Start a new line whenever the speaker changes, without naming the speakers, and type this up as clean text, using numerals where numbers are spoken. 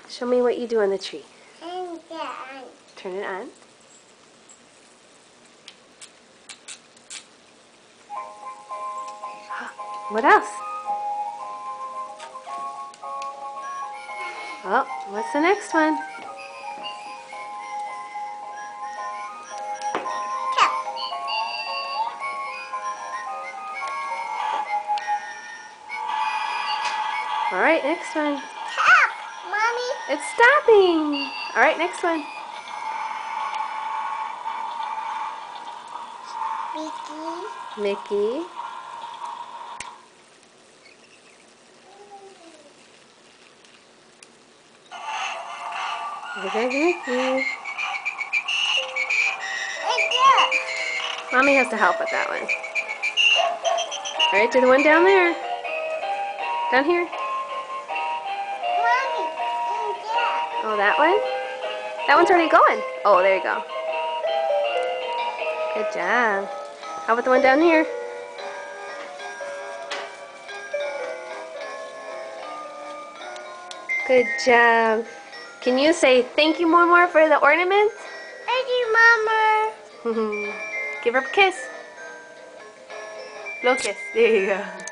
Show me what you do on the tree.
Turn it on.
Turn it on. What else? Oh, what's the next one?
Cap.
All right, next one.
Cap, Mommy.
It's stopping. All right, next one.
Mickey.
Mickey. Okay, Mickey. Mommy has to help with that one. All right, do the one down there. Down here.
Mommy.
Oh, that one? That one's already going. Oh, there you go. Good job. How about the one down here? Good job. Can you say thank you, Momo, for the ornaments?
Thank you, Mama.
Give her a kiss. Little kiss. There you go.